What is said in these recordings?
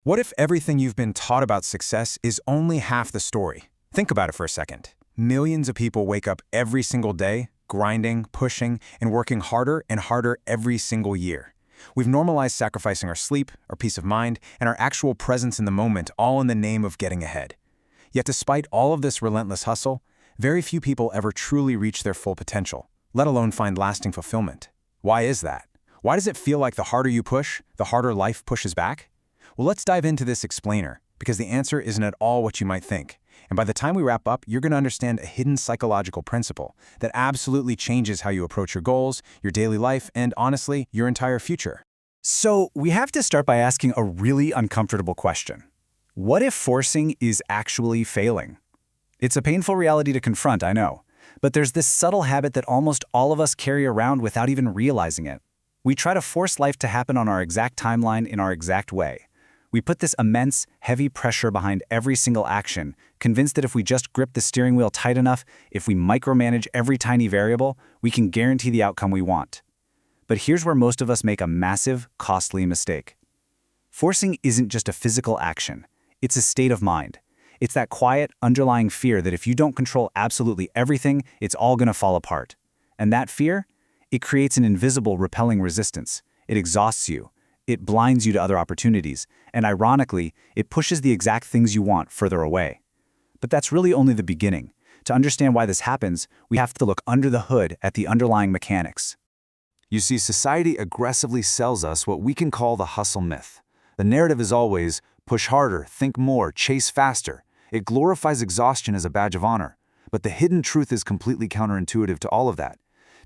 What if everything you've been taught about success is only half the story? Think about it for a second. Millions of people wake up every single day, grinding, pushing, and working harder and harder every single year. We've normalized sacrificing our sleep, our peace of mind, and our actual presence in the moment, all in the name of getting ahead. Yet despite all of this relentless hustle, very few people ever truly reach their full potential, let alone find lasting fulfillment. Why is that? Why does it feel like the harder you push, the harder life pushes back? Well, let's dive into this explainer, because the answer isn't at all what you might think. And by the time we wrap up, you're going to understand a hidden psychological principle that absolutely changes how you approach your goals, your daily life, and honestly, your entire future. So we have to start by asking a really uncomfortable question. What if forcing is actually failing? It's a painful reality to confront, I know. But there's this subtle habit that almost all of us carry around without even realizing it. We try to force life to happen on our exact timeline in our exact way. We put this immense, heavy pressure behind every single action, convinced that if we just grip the steering wheel tight enough, if we micromanage every tiny variable, we can guarantee the outcome we want. But here's where most of us make a massive, costly mistake. Forcing isn't just a physical action. It's a state of mind. It's that quiet, underlying fear that if you don't control absolutely everything, it's all going to fall apart. And that fear? It creates an invisible, repelling resistance. It exhausts you. It blinds you to other opportunities, and ironically, it pushes the exact things you want further away. But that's really only the beginning. To understand why this happens, we have to look under the hood at the underlying mechanics. You see, society aggressively sells us what we can call the hustle myth. The narrative is always, push harder, think more, chase faster. It glorifies exhaustion as a badge of honor. But the hidden truth is completely counterintuitive to all of that.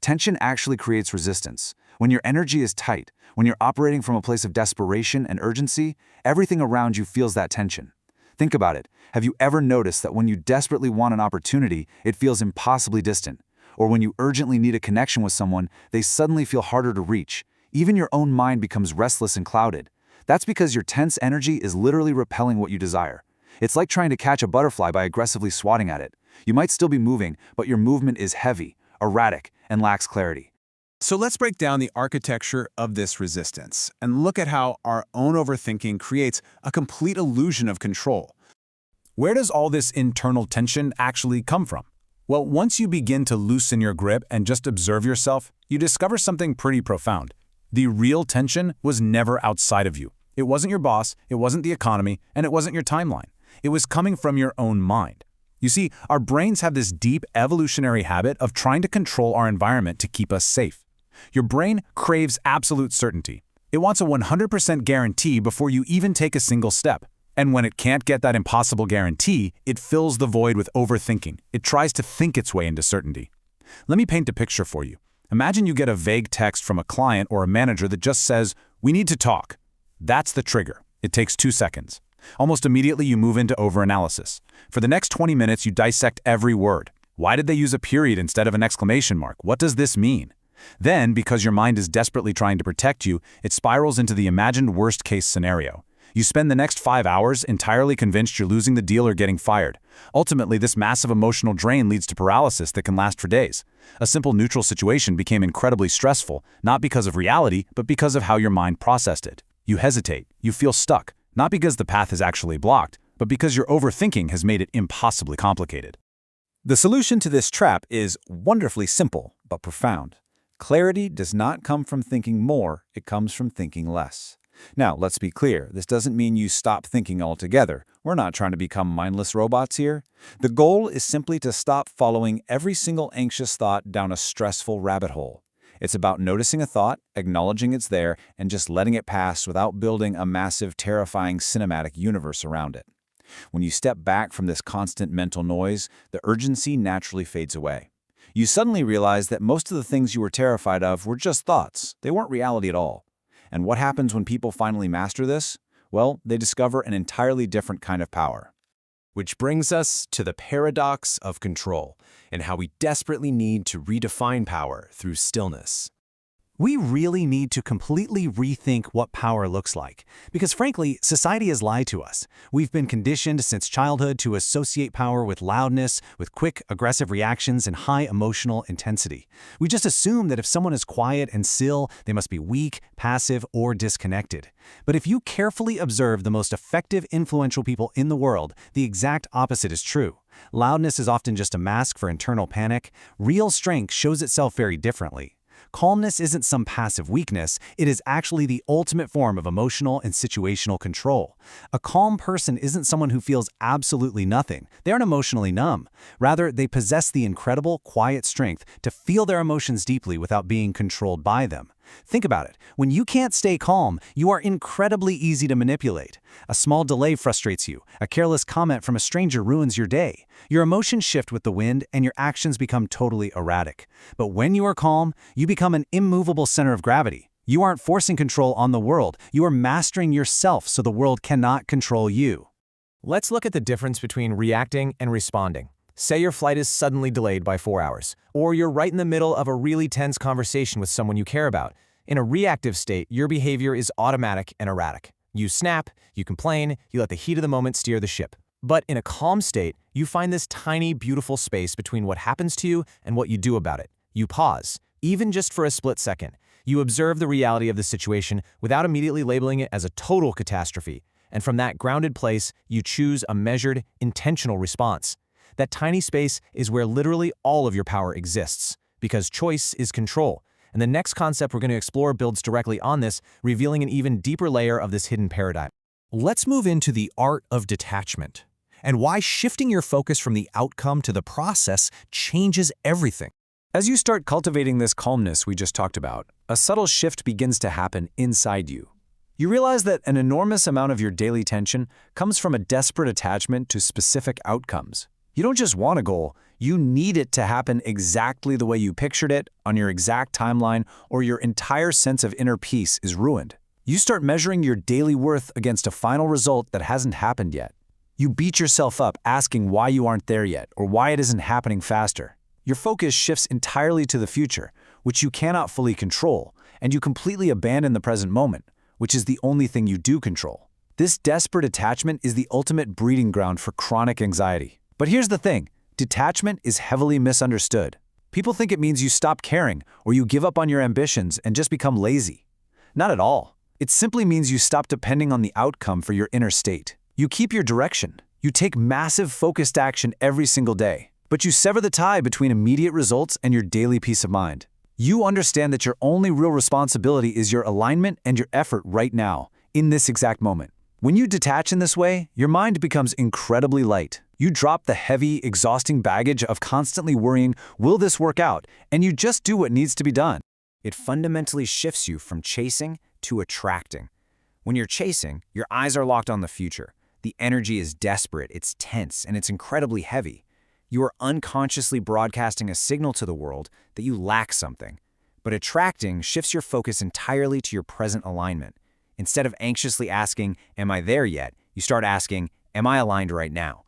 Tension actually creates resistance. When your energy is tight, when you're operating from a place of desperation and urgency, everything around you feels that tension. Think about it. Have you ever noticed that when you desperately want an opportunity, it feels impossibly distant? Or when you urgently need a connection with someone, they suddenly feel harder to reach. Even your own mind becomes restless and clouded. That's because your tense energy is literally repelling what you desire. It's like trying to catch a butterfly by aggressively swatting at it. You might still be moving, but your movement is heavy, erratic, and lacks clarity. So let's break down the architecture of this resistance and look at how our own overthinking creates a complete illusion of control. Where does all this internal tension actually come from? Well, once you begin to loosen your grip and just observe yourself, you discover something pretty profound. The real tension was never outside of you. It wasn't your boss, it wasn't the economy, and it wasn't your timeline. It was coming from your own mind. You see, our brains have this deep evolutionary habit of trying to control our environment to keep us safe. Your brain craves absolute certainty. It wants a 100% guarantee before you even take a single step. And when it can't get that impossible guarantee, it fills the void with overthinking. It tries to think its way into certainty. Let me paint a picture for you. Imagine you get a vague text from a client or a manager that just says, "We need to talk." That's the trigger. It takes 2 seconds. Almost immediately you move into overanalysis. For the next 20 minutes you dissect every word. Why did they use a period instead of an exclamation mark? What does this mean? Then, because your mind is desperately trying to protect you, it spirals into the imagined worst-case scenario. You spend the next 5 hours entirely convinced you're losing the deal or getting fired. Ultimately, this massive emotional drain leads to paralysis that can last for days. A simple neutral situation became incredibly stressful, not because of reality, but because of how your mind processed it. You hesitate, you feel stuck, not because the path is actually blocked, but because your overthinking has made it impossibly complicated. The solution to this trap is wonderfully simple, but profound. Clarity does not come from thinking more, it comes from thinking less. Now, let's be clear, this doesn't mean you stop thinking altogether. We're not trying to become mindless robots here. The goal is simply to stop following every single anxious thought down a stressful rabbit hole. It's about noticing a thought, acknowledging it's there, and just letting it pass without building a massive, terrifying cinematic universe around it. When you step back from this constant mental noise, the urgency naturally fades away. You suddenly realize that most of the things you were terrified of were just thoughts. They weren't reality at all. And what happens when people finally master this? Well, they discover an entirely different kind of power. Which brings us to the paradox of control and how we desperately need to redefine power through stillness. We really need to completely rethink what power looks like. Because frankly, society has lied to us. We've been conditioned since childhood to associate power with loudness, with quick, aggressive reactions, and high emotional intensity. We just assume that if someone is quiet and still, they must be weak, passive, or disconnected. But if you carefully observe the most effective, influential people in the world, the exact opposite is true. Loudness is often just a mask for internal panic. Real strength shows itself very differently. Calmness isn't some passive weakness, it is actually the ultimate form of emotional and situational control. A calm person isn't someone who feels absolutely nothing. They aren't emotionally numb. Rather, they possess the incredible, quiet strength to feel their emotions deeply without being controlled by them. Think about it. When you can't stay calm, you are incredibly easy to manipulate. A small delay frustrates you. A careless comment from a stranger ruins your day. Your emotions shift with the wind, and your actions become totally erratic. But when you are calm, you become an immovable center of gravity. You aren't forcing control on the world. You are mastering yourself so the world cannot control you. Let's look at the difference between reacting and responding. Say your flight is suddenly delayed by 4 hours, or you're right in the middle of a really tense conversation with someone you care about. In a reactive state, your behavior is automatic and erratic. You snap, you complain, you let the heat of the moment steer the ship. But in a calm state, you find this tiny, beautiful space between what happens to you and what you do about it. You pause, even just for a split second. You observe the reality of the situation without immediately labeling it as a total catastrophe. And from that grounded place, you choose a measured, intentional response. That tiny space is where literally all of your power exists, because choice is control. And the next concept we're going to explore builds directly on this, revealing an even deeper layer of this hidden paradigm. Let's move into the art of detachment, and why shifting your focus from the outcome to the process changes everything. As you start cultivating this calmness we just talked about, a subtle shift begins to happen inside you. You realize that an enormous amount of your daily tension comes from a desperate attachment to specific outcomes. You don't just want a goal, you need it to happen exactly the way you pictured it, on your exact timeline, or your entire sense of inner peace is ruined. You start measuring your daily worth against a final result that hasn't happened yet. You beat yourself up asking why you aren't there yet, or why it isn't happening faster. Your focus shifts entirely to the future, which you cannot fully control, and you completely abandon the present moment, which is the only thing you do control. This desperate attachment is the ultimate breeding ground for chronic anxiety. But here's the thing, detachment is heavily misunderstood. People think it means you stop caring, or you give up on your ambitions and just become lazy. Not at all. It simply means you stop depending on the outcome for your inner state. You keep your direction. You take massive focused action every single day. But you sever the tie between immediate results and your daily peace of mind. You understand that your only real responsibility is your alignment and your effort right now, in this exact moment. When you detach in this way, your mind becomes incredibly light. You drop the heavy, exhausting baggage of constantly worrying, will this work out? And you just do what needs to be done. It fundamentally shifts you from chasing to attracting. When you're chasing, your eyes are locked on the future. The energy is desperate, it's tense, and it's incredibly heavy. You are unconsciously broadcasting a signal to the world that you lack something. But attracting shifts your focus entirely to your present alignment. Instead of anxiously asking, am I there yet? You start asking, am I aligned right now?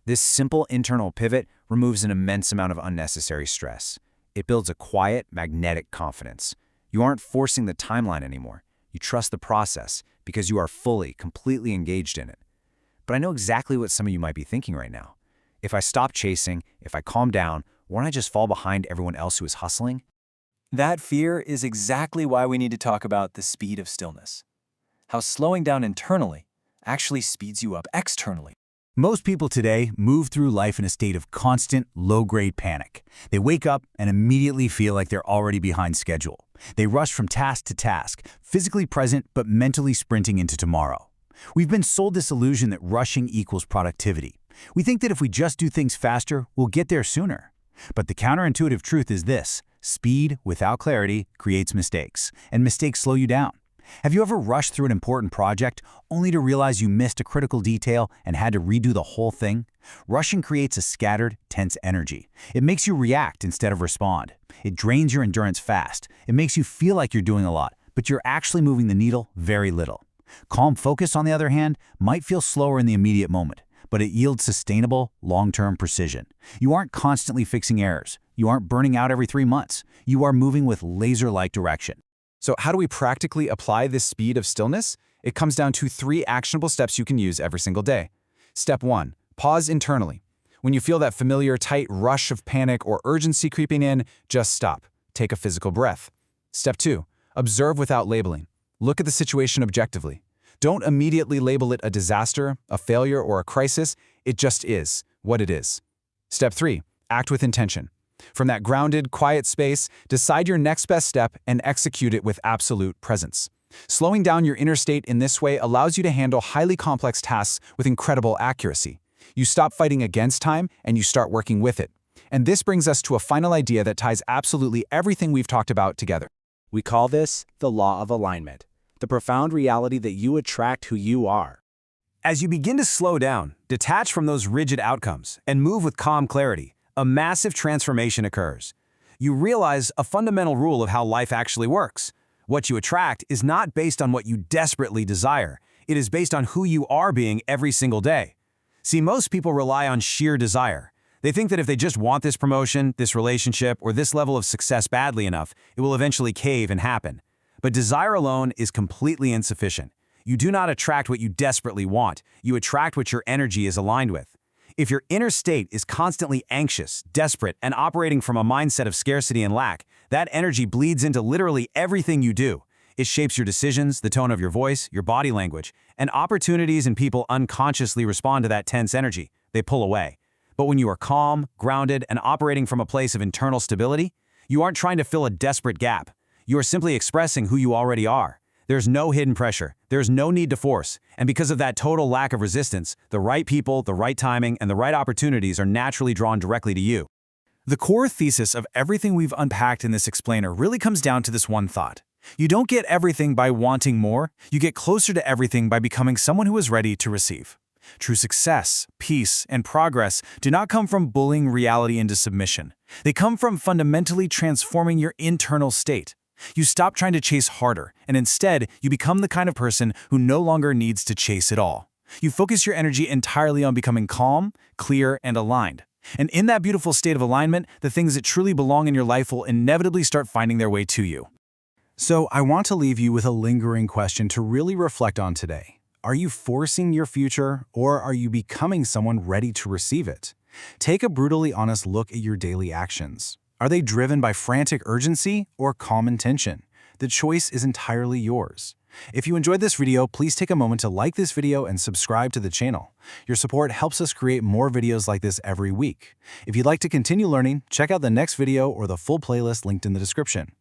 This simple internal pivot removes an immense amount of unnecessary stress. It builds a quiet, magnetic confidence. You aren't forcing the timeline anymore. You trust the process because you are fully, completely engaged in it. But I know exactly what some of you might be thinking right now. If I stop chasing, if I calm down, won't I just fall behind everyone else who is hustling? That fear is exactly why we need to talk about the speed of stillness. How slowing down internally actually speeds you up externally. Most people today move through life in a state of constant, low-grade panic. They wake up and immediately feel like they're already behind schedule. They rush from task to task, physically present but mentally sprinting into tomorrow. We've been sold this illusion that rushing equals productivity. We think that if we just do things faster, we'll get there sooner. But the counterintuitive truth is this: speed without clarity creates mistakes, and mistakes slow you down. Have you ever rushed through an important project only to realize you missed a critical detail and had to redo the whole thing? Rushing creates a scattered, tense energy. It makes you react instead of respond. It drains your endurance fast. It makes you feel like you're doing a lot, but you're actually moving the needle very little. Calm focus, on the other hand, might feel slower in the immediate moment, but it yields sustainable, long-term precision. You aren't constantly fixing errors. You aren't burning out every 3 months. You are moving with laser-like direction. So how do we practically apply this speed of stillness? It comes down to 3 actionable steps you can use every single day. Step 1. Pause internally. When you feel that familiar tight rush of panic or urgency creeping in, just stop. Take a physical breath. Step 2. Observe without labeling. Look at the situation objectively. Don't immediately label it a disaster, a failure, or a crisis. It just is what it is. Step 3. Act with intention. From that grounded, quiet space, decide your next best step and execute it with absolute presence. Slowing down your inner state in this way allows you to handle highly complex tasks with incredible accuracy. You stop fighting against time and you start working with it. And this brings us to a final idea that ties absolutely everything we've talked about together. We call this the law of alignment, the profound reality that you attract who you are. As you begin to slow down, detach from those rigid outcomes, and move with calm clarity, a massive transformation occurs. You realize a fundamental rule of how life actually works. What you attract is not based on what you desperately desire. It is based on who you are being every single day. See, most people rely on sheer desire. They think that if they just want this promotion, this relationship, or this level of success badly enough, it will eventually cave and happen. But desire alone is completely insufficient. You do not attract what you desperately want. You attract what your energy is aligned with. If your inner state is constantly anxious, desperate, and operating from a mindset of scarcity and lack, that energy bleeds into literally everything you do. It shapes your decisions, the tone of your voice, your body language, and opportunities and people unconsciously respond to that tense energy. They pull away. But when you are calm, grounded, and operating from a place of internal stability, you aren't trying to fill a desperate gap. You are simply expressing who you already are. There's no hidden pressure. There's no need to force. And because of that total lack of resistance, the right people, the right timing, and the right opportunities are naturally drawn directly to you. The core thesis of everything we've unpacked in this explainer really comes down to this one thought. You don't get everything by wanting more, you get closer to everything by becoming someone who is ready to receive. True success, peace, and progress do not come from bullying reality into submission. They come from fundamentally transforming your internal state. You stop trying to chase harder, and instead, you become the kind of person who no longer needs to chase it all. You focus your energy entirely on becoming calm, clear, and aligned. And in that beautiful state of alignment, the things that truly belong in your life will inevitably start finding their way to you. So I want to leave you with a lingering question to really reflect on today. Are you forcing your future, or are you becoming someone ready to receive it? Take a brutally honest look at your daily actions. Are they driven by frantic urgency or calm intention? The choice is entirely yours. If you enjoyed this video, please take a moment to like this video and subscribe to the channel. Your support helps us create more videos like this every week. If you'd like to continue learning, check out the next video or the full playlist linked in the description.